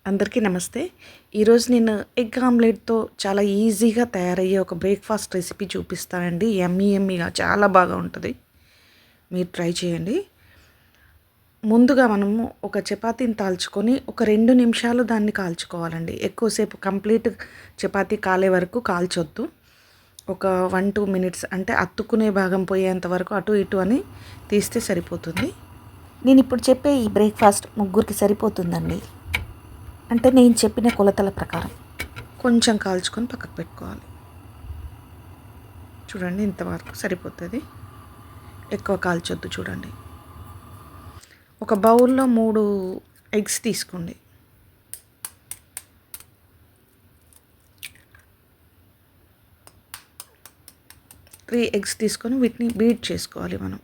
అందరికీ నమస్తే. ఈరోజు నేను ఎగ్ ఆమ్లెట్‌తో చాలా ఈజీగా తయారయ్యే ఒక బ్రేక్‌ఫాస్ట్ రెసిపీ చూపిస్తానండి. యమ్మీగా చాలా బాగా ఉంటది. మీరు ట్రై చేయండి. ముందుగా మనము ఒక చపాతీని తాల్చుకొని ఒక 2 నిమిషాలు దాన్ని కాల్చుకోవాలండి. ఎక్కువసేపు కంప్లీట్ చపాతీ కాలే వరకు కాల్చొద్దు. ఒక 1, 2 మినిట్స్ అంటే అతుక్కునే భాగం పోయేంత వరకు అటు ఇటు అని తీస్తే సరిపోతుంది. నేను ఇప్పుడు చెప్పే ఈ బ్రేక్‌ఫాస్ట్ ముగ్గురికి సరిపోతుందండి. అంటే నేను చెప్పిన కొలతల ప్రకారం. కొంచెం కాల్చుకొని పక్కకు పెట్టుకోవాలి. చూడండి ఇంతవరకు సరిపోతుంది. ఎక్కువ కాల్చొద్దు చూడండి. ఒక బౌల్లో 3 ఎగ్స్ తీసుకోండి. త్రీ ఎగ్స్ తీసుకొని వీటిని బీట్ చేసుకోవాలి మనం.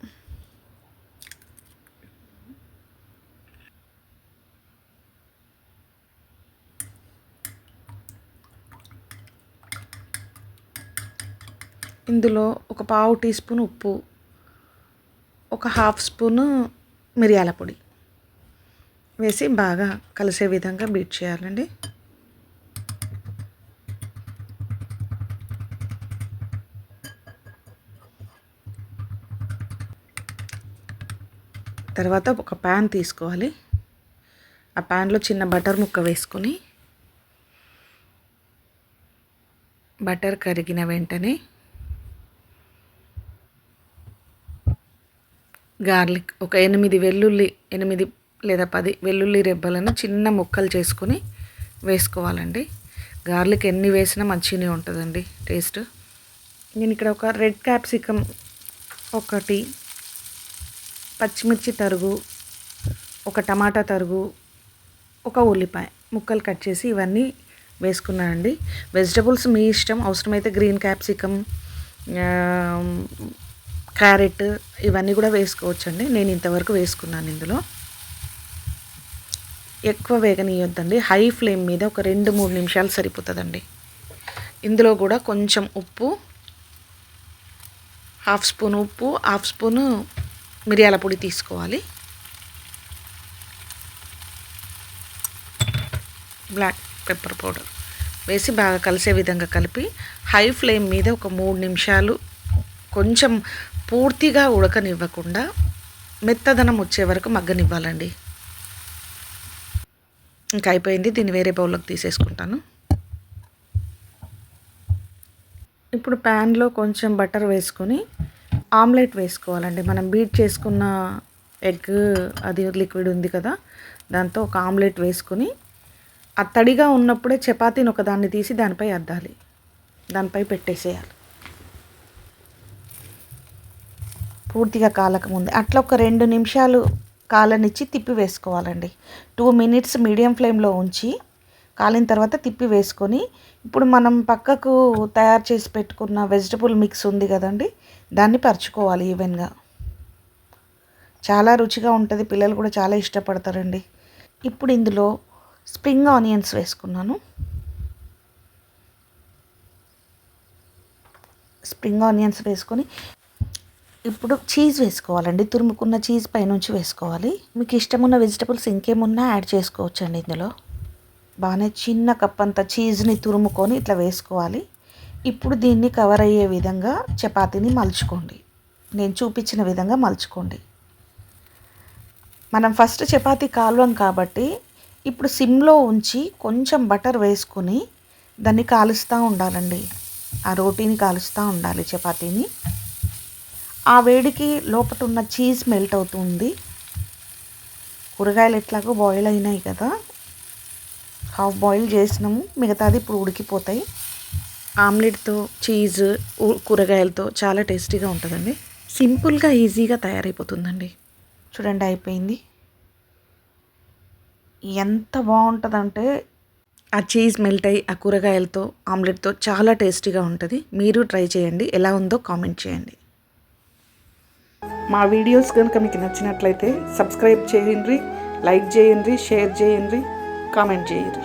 ఇందులో ఒక పావు టీ స్పూన్ ఉప్పు, ఒక హాఫ్ స్పూను మిరియాల పొడి వేసి బాగా కలిసే విధంగా బీట్ చేయాలండి. తర్వాత ఒక ప్యాన్ తీసుకోవాలి. ఆ ప్యాన్లో చిన్న బటర్ ముక్క వేసుకొని బటర్ కరిగిన వెంటనే గార్లిక్ ఒక 8 లేదా 10 వెల్లుల్లి రెబ్బలను చిన్న ముక్కలు చేసుకొని వేసుకోవాలండి. గార్లిక్ ఎన్ని వేసినా మంచిగానే ఉంటుందండి టేస్ట్. నేను ఇక్కడ ఒక రెడ్ క్యాప్సికమ్ ఒకటి, పచ్చిమిర్చి తరుగు, ఒక టమాటా తరుగు, ఒక ఉల్లిపాయ ముక్కలు కట్ చేసి ఇవన్నీ వేసుకున్నానండి. వెజిటబుల్స్ మీ ఇష్టం, అవసరమైతే గ్రీన్ క్యాప్సికమ్, క్యారెట్ ఇవన్నీ కూడా వేసుకోవచ్చండి. నేను ఇంతవరకు వేసుకున్నాను. ఇందులో ఎక్కువ వేగనీయొద్దండి. హై ఫ్లేమ్ మీద ఒక 2-3 నిమిషాలు సరిపోతుందండి. ఇందులో కూడా కొంచెం ఉప్పు, హాఫ్ స్పూన్ ఉప్పు, హాఫ్ స్పూను మిరియాల పొడి తీసుకోవాలి. బ్లాక్ పెప్పర్ పౌడర్ వేసి బాగా కలిసే విధంగా కలిపి హై ఫ్లేమ్ మీద ఒక 3 నిమిషాలు కొంచెం పూర్తిగా ఉడకనివ్వకుండా మెత్తదనం వచ్చే వరకు మగ్గనివ్వాలండి. ఇంకా అయిపోయింది. దీన్ని వేరే బౌల్లోకి తీసేసుకుంటాను. ఇప్పుడు ప్యాన్లో కొంచెం బటర్ వేసుకొని ఆమ్లెట్ వేసుకోవాలండి. మనం బీట్ చేసుకున్న ఎగ్ అది లిక్విడ్ ఉంది కదా, దాంతో ఒక ఆమ్లెట్ వేసుకొని ఆ తడిగా ఉన్నప్పుడే చపాతీని ఒకదాన్ని తీసి దానిపై అద్దాలి, దానిపై పెట్టేసేయాలి. పూర్తిగా కాలకముందే అట్లా ఒక 2 నిమిషాలు కాలనిచ్చి తిప్పి వేసుకోవాలండి. 2 మినిట్స్ మీడియం ఫ్లేమ్లో ఉంచి కాలిన తర్వాత తిప్పి వేసుకొని ఇప్పుడు మనం పక్కకు తయారు చేసి పెట్టుకున్న వెజిటబుల్ మిక్స్ ఉంది కదండి, దాన్ని పరుచుకోవాలి ఈవెన్గా. చాలా రుచిగా ఉంటుంది. పిల్లలు కూడా చాలా ఇష్టపడతారండి. ఇప్పుడు ఇందులో స్ప్రింగ్ ఆనియన్స్ వేసుకున్నాను. స్ప్రింగ్ ఆనియన్స్ వేసుకొని ఇప్పుడు చీజ్ వేసుకోవాలండి. తురుముకున్న చీజ్ పైనుంచి వేసుకోవాలి. మీకు ఇష్టమున్న వెజిటబుల్స్ ఇంకేమున్నా యాడ్ చేసుకోవచ్చండి. ఇందులో బాగానే చిన్న కప్ అంత చీజ్ని తురుముకొని ఇట్లా వేసుకోవాలి. ఇప్పుడు దీన్ని కవర్ అయ్యే విధంగా చపాతీని మలుచుకోండి. నేను చూపించిన విధంగా మలుచుకోండి. మనం ఫస్ట్ చపాతీ కాల్వం కాబట్టి ఇప్పుడు సిమ్లో ఉంచి కొంచెం బటర్ వేసుకొని దాన్ని కాలుస్తూ ఉండాలండి. ఆ రోటీని కాలుస్తూ ఉండాలి చపాతీని. ఆ వేడికి లోపల ఉన్న చీజ్ మెల్ట్ అవుతుంది. కూరగాయలు ఎట్లాగో బాయిల్ అయినాయి కదా, హాఫ్ బాయిల్ చేసినాము, మిగతాది ఇప్పుడు ఉడికిపోతాయి. ఆమ్లెట్తో చీజ్ కూరగాయలతో చాలా టేస్టీగా ఉంటుందండి. సింపుల్గా ఈజీగా తయారైపోతుందండి. చూడండి అయిపోయింది. ఎంత బాగుంటుందంటే ఆ చీజ్ మెల్ట్ అయ్యి ఆ కూరగాయలతో ఆమ్లెట్తో చాలా టేస్టీగా ఉంటుంది. మీరు ట్రై చేయండి. ఎలా ఉందో కామెంట్ చేయండి. మా వీడియోస్ కనుక మీకు నచ్చినట్లయితే సబ్స్క్రైబ్ చేయండి, లైక్ చేయండి, షేర్ చేయండి, కామెంట్ చేయండి.